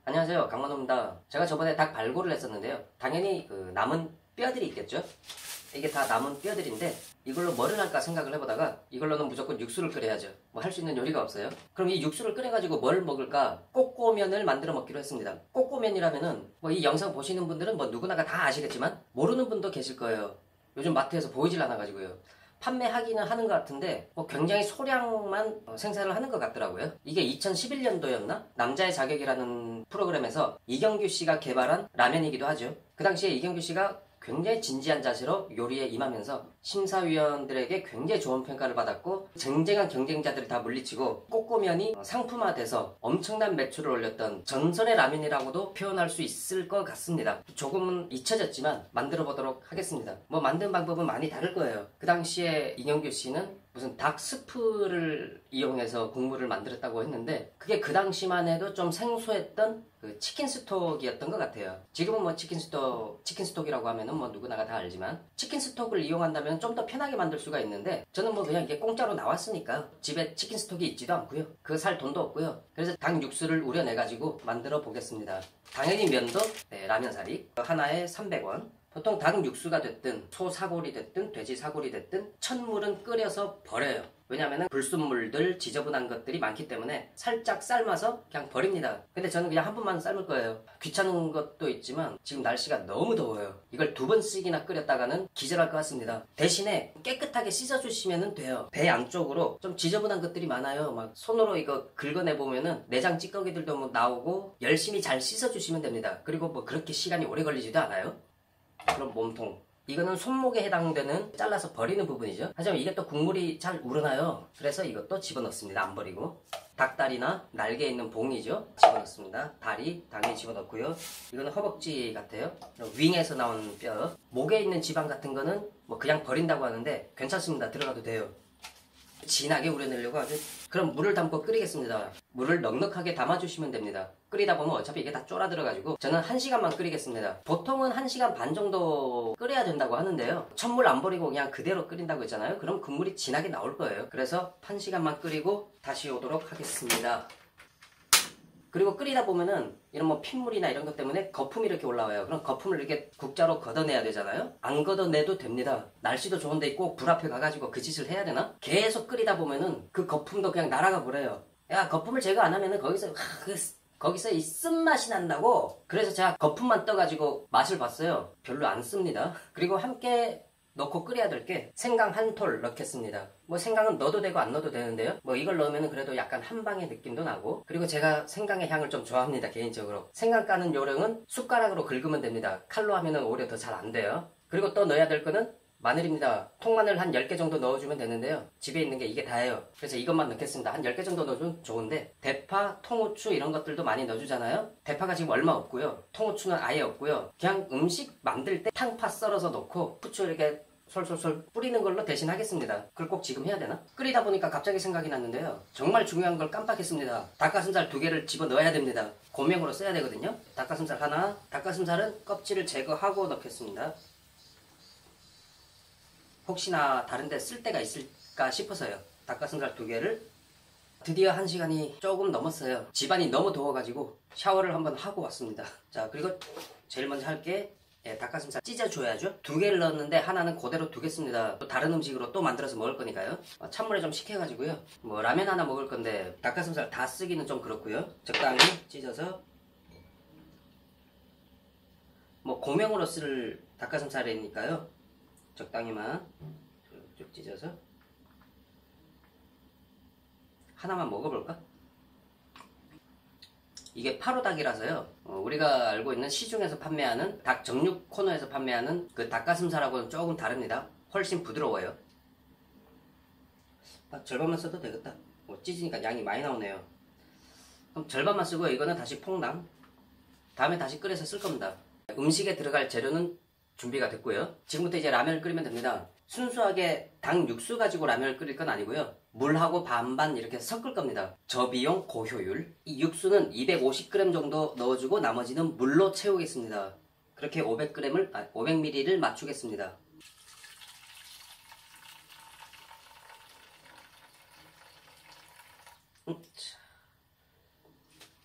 안녕하세요, 강만호입니다. 제가 저번에 닭 발골을 했었는데요. 당연히 그 남은 뼈들이 있겠죠. 이게 다 남은 뼈들인데 이걸로 뭐를 할까 생각을 해보다가 이걸로는 무조건 육수를 끓여야죠. 뭐 할 수 있는 요리가 없어요. 그럼 이 육수를 끓여가지고 뭘 먹을까? 꼬꼬면을 만들어 먹기로 했습니다. 꼬꼬면이라면은 뭐 이 영상 보시는 분들은 뭐 누구나가 다 아시겠지만 모르는 분도 계실 거예요. 요즘 마트에서 보이질 않아가지고요. 판매하기는 하는 것 같은데 뭐 굉장히 소량만 생산을 하는 것 같더라고요. 이게 2011년도였나? 남자의 자격이라는 프로그램에서 이경규 씨가 개발한 라면이기도 하죠. 그 당시에 이경규 씨가 굉장히 진지한 자세로 요리에 임하면서 심사위원들에게 굉장히 좋은 평가를 받았고 쟁쟁한 경쟁자들이 다 물리치고 꼬꼬면이 상품화돼서 엄청난 매출을 올렸던 전설의 라면이라고도 표현할 수 있을 것 같습니다. 조금은 잊혀졌지만 만들어 보도록 하겠습니다. 뭐 만드는 방법은 많이 다를 거예요. 그 당시에 이경규 씨는 무슨 닭 스프를 이용해서 국물을 만들었다고 했는데 그게 그 당시만 해도 좀 생소했던 그 치킨 스톡이었던 것 같아요. 지금은 뭐 치킨 스톡이라고 하면은 뭐 누구나가 다 알지만 치킨 스톡을 이용한다면 좀 더 편하게 만들 수가 있는데 저는 뭐 그냥 이게 공짜로 나왔으니까 집에 치킨 스톡이 있지도 않고요. 그거 살 돈도 없고요. 그래서 닭 육수를 우려내가지고 만들어 보겠습니다. 당연히 면도 라면사리 하나에 300원. 보통 닭 육수가 됐든 소 사골이 됐든 돼지 사골이 됐든 첫물은 끓여서 버려요. 왜냐면은 불순물들 지저분한 것들이 많기 때문에 살짝 삶아서 그냥 버립니다. 근데 저는 그냥 한 번만 삶을 거예요. 귀찮은 것도 있지만 지금 날씨가 너무 더워요. 이걸 2번씩이나 끓였다가는 기절할 것 같습니다. 대신에 깨끗하게 씻어주시면 돼요. 배 안쪽으로 좀 지저분한 것들이 많아요. 막 손으로 이거 긁어내보면은 내장 찌꺼기들도 뭐 나오고 열심히 잘 씻어주시면 됩니다. 그리고 뭐 그렇게 시간이 오래 걸리지도 않아요. 그럼 몸통. 이거는 손목에 해당되는 잘라서 버리는 부분이죠. 하지만 이게 또 국물이 잘 우러나요. 그래서 이것도 집어넣습니다. 안 버리고. 닭다리나 날개 있는 봉이죠. 집어넣습니다. 다리 당연히 집어넣고요. 이거는 허벅지 같아요. 윙에서 나온 뼈. 목에 있는 지방 같은 거는 뭐 그냥 버린다고 하는데 괜찮습니다. 들어가도 돼요. 진하게 우려내려고 아주. 그럼 물을 담고 끓이겠습니다. 물을 넉넉하게 담아주시면 됩니다. 끓이다 보면 어차피 이게 다 쫄아들어가지고 저는 1시간만 끓이겠습니다. 보통은 1시간 반 정도 끓여야 된다고 하는데요. 첫물 안 버리고 그냥 그대로 끓인다고 했잖아요. 그럼 국물이 진하게 나올 거예요. 그래서 1시간만 끓이고 다시 오도록 하겠습니다. 그리고 끓이다 보면은 이런 뭐 핏물이나 이런 것 때문에 거품이 이렇게 올라와요. 그럼 거품을 이렇게 국자로 걷어내야 되잖아요. 안 걷어내도 됩니다. 날씨도 좋은데 꼭 불 앞에 가가지고 그 짓을 해야 되나? 계속 끓이다 보면은 그 거품도 그냥 날아가 버려요. 야, 거품을 제거 안 하면은 거기서 이 쓴맛이 난다고. 그래서 제가 거품만 떠가지고 맛을 봤어요. 별로 안 씁니다. 그리고 함께 넣고 끓여야 될 게 생강 한 톨 넣겠습니다. 뭐 생강은 넣어도 되고 안 넣어도 되는데요. 뭐 이걸 넣으면 그래도 약간 한방의 느낌도 나고, 그리고 제가 생강의 향을 좀 좋아합니다. 개인적으로. 생강 까는 요령은 숟가락으로 긁으면 됩니다. 칼로 하면은 오히려 더 잘 안 돼요. 그리고 또 넣어야 될 거는 마늘입니다. 통마늘 한 10개 정도 넣어주면 되는데요. 집에 있는 게 이게 다예요. 그래서 이것만 넣겠습니다. 한 10개 정도 넣어주면 좋은데 대파, 통후추 이런 것들도 많이 넣어주잖아요. 대파가 지금 얼마 없고요. 통후추는 아예 없고요. 그냥 음식 만들 때 탕파 썰어서 넣고 후추 이렇게 솔솔솔 뿌리는 걸로 대신 하겠습니다. 그걸 꼭 지금 해야 되나? 끓이다 보니까 갑자기 생각이 났는데요. 정말 중요한 걸 깜빡했습니다. 닭가슴살 2개를 집어 넣어야 됩니다. 고명으로 써야 되거든요. 닭가슴살 하나, 닭가슴살은 껍질을 제거하고 넣겠습니다. 혹시나 다른데 쓸 데가 있을까 싶어서요. 닭가슴살 2개를. 드디어 1시간이 조금 넘었어요. 집안이 너무 더워가지고 샤워를 한번 하고 왔습니다. 자, 그리고 제일 먼저 할게 닭가슴살 찢어줘야죠. 2개를 넣었는데 하나는 그대로 두겠습니다. 또 다른 음식으로 또 만들어서 먹을 거니까요. 찬물에 좀 식혀가지고요. 뭐 라면 하나 먹을 건데 닭가슴살 다 쓰기는 좀 그렇고요. 적당히 찢어서 뭐 고명으로 쓸 닭가슴살이니까요. 적당히만 쭉 찢어서 하나만 먹어볼까? 이게 파로닭이라서요. 우리가 알고 있는 시중에서 판매하는 닭 정육 코너에서 판매하는 그 닭가슴살하고는 조금 다릅니다. 훨씬 부드러워요. 절반만 써도 되겠다. 찢으니까 양이 많이 나오네요. 그럼 절반만 쓰고 이거는 다시 퐁당. 다음에 다시 끓여서 쓸 겁니다. 음식에 들어갈 재료는 준비가 됐고요. 지금부터 이제 라면을 끓이면 됩니다. 순수하게 닭 육수 가지고 라면을 끓일 건 아니고요. 물하고 반반 이렇게 섞을 겁니다. 저비용 고효율. 이 육수는 250g 정도 넣어주고 나머지는 물로 채우겠습니다. 그렇게 500ml를 맞추겠습니다.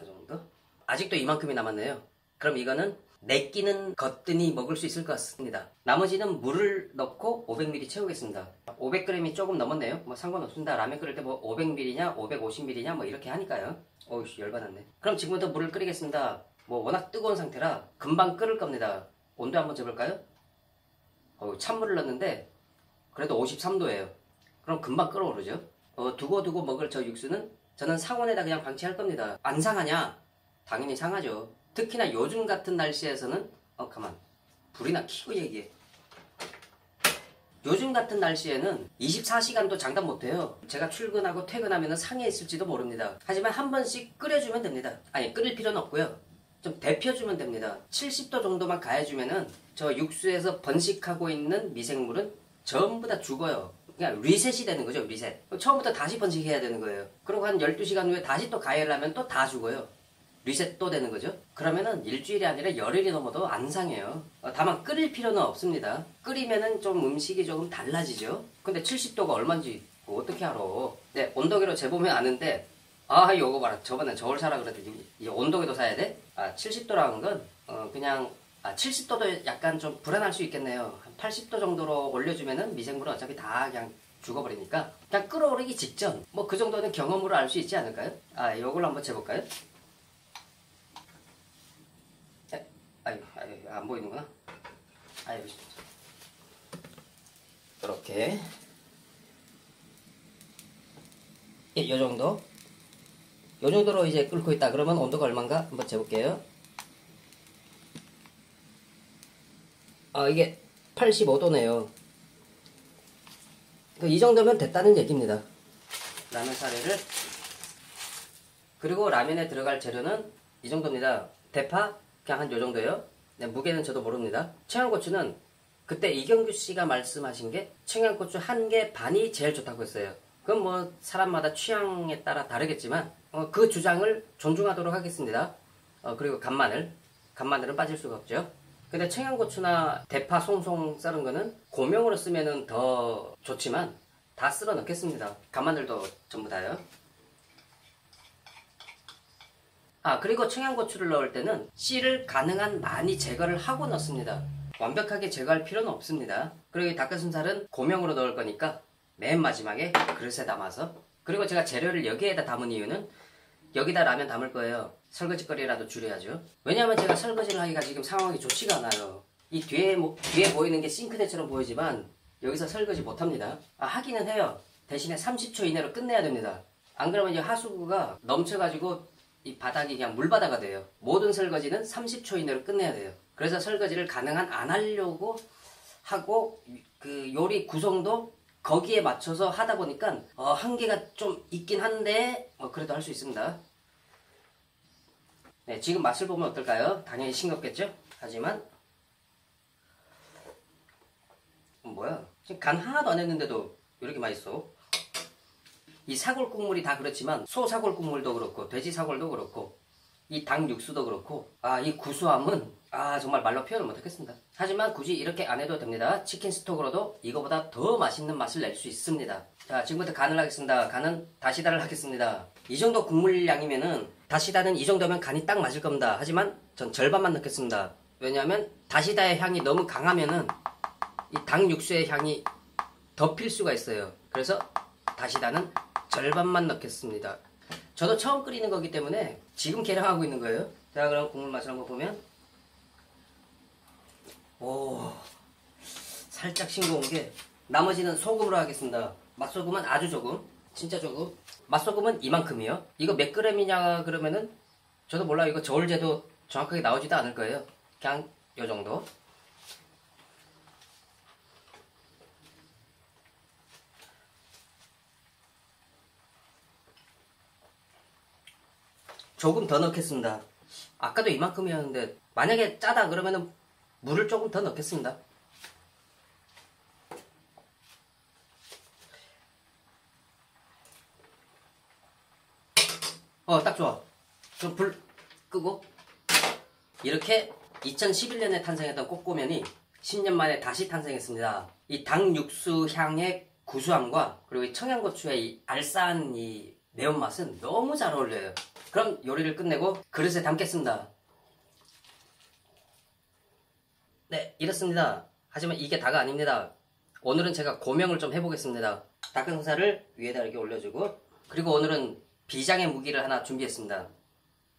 이 정도? 아직도 이만큼이 남았네요. 그럼 이거는 내끼는 걷더니 먹을 수 있을 것 같습니다. 나머지는 물을 넣고 500ml 채우겠습니다. 500g이 조금 넘었네요. 뭐 상관없습니다. 라면 끓일 때 뭐 500ml냐 550ml냐 뭐 이렇게 하니까요. 어우씨 열받았네. 그럼 지금부터 물을 끓이겠습니다. 뭐 워낙 뜨거운 상태라 금방 끓을 겁니다. 온도 한번 재볼까요? 찬물을 넣었는데 그래도 53도예요. 그럼 금방 끓어오르죠. 두고두고 먹을 저 육수는 저는 상온에다 그냥 방치할 겁니다. 안 상하냐? 당연히 상하죠. 특히나 요즘 같은 날씨에서는 가만 불이나 켜고 얘기해. 요즘 같은 날씨에는 24시간도 장담 못해요. 제가 출근하고 퇴근하면 상해 있을지도 모릅니다. 하지만 한 번씩 끓여주면 됩니다. 아니 끓일 필요는 없고요. 좀 데펴주면 됩니다. 70도 정도만 가해주면은 저 육수에서 번식하고 있는 미생물은 전부 다 죽어요. 그냥 리셋이 되는 거죠. 리셋. 처음부터 다시 번식해야 되는 거예요. 그리고 한 12시간 후에 다시 또 가해를 하면 또 다 죽어요. 리셋 또 되는 거죠. 그러면은 일주일이 아니라 열흘이 넘어도 안 상해요. 다만 끓일 필요는 없습니다. 끓이면은 좀 음식이 조금 달라지죠. 근데 70도가 얼마인지 어떻게 알아. 네, 온도계로 재보면 아는데 요거 봐라. 저번에 저울 사라 그랬더니 이 온도계도 사야 돼? 70도라는 건 그냥 70도도 약간 좀 불안할 수 있겠네요. 한 80도 정도로 올려주면은 미생물은 어차피 다 그냥 죽어버리니까 그냥 끓어오르기 직전 뭐 그 정도는 경험으로 알 수 있지 않을까요? 요걸로 한번 재볼까요? 안 보이는구나. 이렇게 요 정도 요 정도로 이제 끓고 있다. 그러면 온도가 얼마인가 한번 재볼게요. 이게 85도네요. 이 정도면 됐다는 얘기입니다. 라면 사리를 그리고 라면에 들어갈 재료는 이 정도입니다. 대파 그냥 한 요 정도예요. 네, 무게는 저도 모릅니다. 청양고추는 그때 이경규 씨가 말씀하신 게 청양고추 1개 반이 제일 좋다고 했어요. 그건 뭐 사람마다 취향에 따라 다르겠지만 그 주장을 존중하도록 하겠습니다. 그리고 간마늘은 빠질 수가 없죠. 근데 청양고추나 대파 송송 썰은 거는 고명으로 쓰면은 더 좋지만 다 쓸어 넣겠습니다. 간마늘도 전부 다요. 그리고 청양고추를 넣을 때는 씨를 가능한 많이 제거를 하고 넣습니다. 완벽하게 제거할 필요는 없습니다. 그리고 이 닭가슴살은 고명으로 넣을 거니까 맨 마지막에 그릇에 담아서. 그리고 제가 재료를 여기에다 담은 이유는 여기다 라면 담을 거예요. 설거지거리라도 줄여야죠. 왜냐하면 제가 설거지를 하기가 지금 상황이 좋지가 않아요. 이 뒤에 보이는 게 싱크대처럼 보이지만 여기서 설거지 못합니다. 하기는 해요. 대신에 30초 이내로 끝내야 됩니다. 안 그러면 이 하수구가 넘쳐가지고 이 바닥이 그냥 물바다가 돼요. 모든 설거지는 30초 이내로 끝내야 돼요. 그래서 설거지를 가능한 안 하려고 하고 그 요리 구성도 거기에 맞춰서 하다 보니까 한계가 좀 있긴 한데 그래도 할 수 있습니다. 네, 지금 맛을 보면 어떨까요? 당연히 싱겁겠죠? 하지만 뭐야? 지금 간 하나도 안 했는데도 이렇게 맛있어. 이 사골 국물이 다 그렇지만 소 사골 국물도 그렇고 돼지 사골도 그렇고 이 닭 육수도 그렇고 이 구수함은 정말 말로 표현을 못하겠습니다. 하지만 굳이 이렇게 안 해도 됩니다. 치킨 스톡으로도 이거보다 더 맛있는 맛을 낼 수 있습니다. 자, 지금부터 간을 하겠습니다. 간은 다시다를 하겠습니다. 이 정도 국물 양이면은 다시다는 이 정도면 간이 딱 맞을 겁니다. 하지만 전 절반만 넣겠습니다. 왜냐하면 다시다의 향이 너무 강하면은 이 닭 육수의 향이 덮일 수가 있어요. 그래서 다시다는 절반만 넣겠습니다. 저도 처음 끓이는 거기 때문에 지금 계량하고 있는 거예요. 자, 그럼 국물 맛을 한번 보면 살짝 싱거운 게 나머지는 소금으로 하겠습니다. 맛소금은 아주 조금, 진짜 조금. 맛소금은 이만큼이요. 이거 몇 그램이냐 그러면은 저도 몰라요. 이거 저울재도 정확하게 나오지도 않을 거예요. 그냥 요 정도. 조금 더 넣겠습니다. 아까도 이만큼이었는데 만약에 짜다 그러면은 물을 조금 더 넣겠습니다. 딱 좋아. 그럼 불 끄고 이렇게 2011년에 탄생했던 꼬꼬면이 10년 만에 다시 탄생했습니다. 이 닭 육수 향의 구수함과 그리고 이 청양고추의 이 알싸한 이 매운맛은 너무 잘 어울려요. 그럼 요리를 끝내고 그릇에 담겠습니다. 네, 이렇습니다. 하지만 이게 다가 아닙니다. 오늘은 제가 고명을 좀 해보겠습니다. 닭은 살을 위에다 이렇게 올려주고, 그리고 오늘은 비장의 무기를 하나 준비했습니다.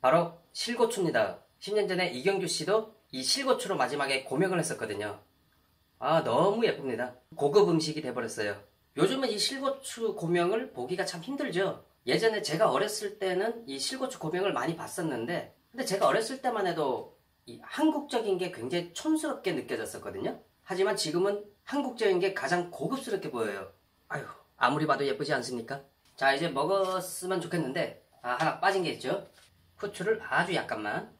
바로 실고추입니다. 10년 전에 이경규 씨도 이 실고추로 마지막에 고명을 했었거든요. 아, 너무 예쁩니다. 고급 음식이 돼버렸어요. 요즘은 이 실고추 고명을 보기가 참 힘들죠. 예전에 제가 어렸을 때는 이 실고추 고명을 많이 봤었는데, 근데 제가 어렸을 때만 해도 이 한국적인 게 굉장히 촌스럽게 느껴졌었거든요. 하지만 지금은 한국적인 게 가장 고급스럽게 보여요. 아유, 아무리 봐도 예쁘지 않습니까? 자, 이제 먹었으면 좋겠는데, 하나 빠진 게 있죠. 후추를 아주 약간만.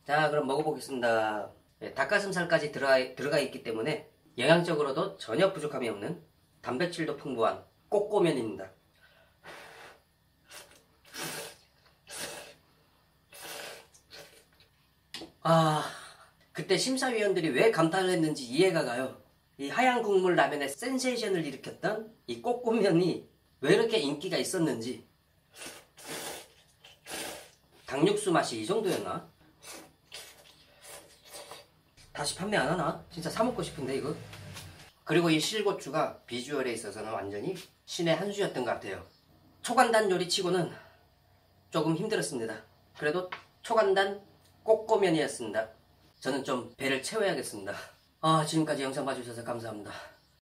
자, 그럼 먹어보겠습니다. 네, 닭가슴살까지 들어가 있기 때문에 영양적으로도 전혀 부족함이 없는, 단백질도 풍부한 꼬꼬면입니다. 그때 심사위원들이 왜 감탄을 했는지 이해가 가요. 이 하얀 국물 라면의 센세이션을 일으켰던 이 꼬꼬면이 왜 이렇게 인기가 있었는지. 닭육수 맛이 이 정도였나? 다시 판매 안 하나? 진짜 사 먹고 싶은데 이거. 그리고 이 실고추가 비주얼에 있어서는 완전히 신의 한 수였던 것 같아요. 초간단 요리치고는 조금 힘들었습니다. 그래도 초간단 꼬꼬면이었습니다. 저는 좀 배를 채워야겠습니다. 지금까지 영상 봐주셔서 감사합니다.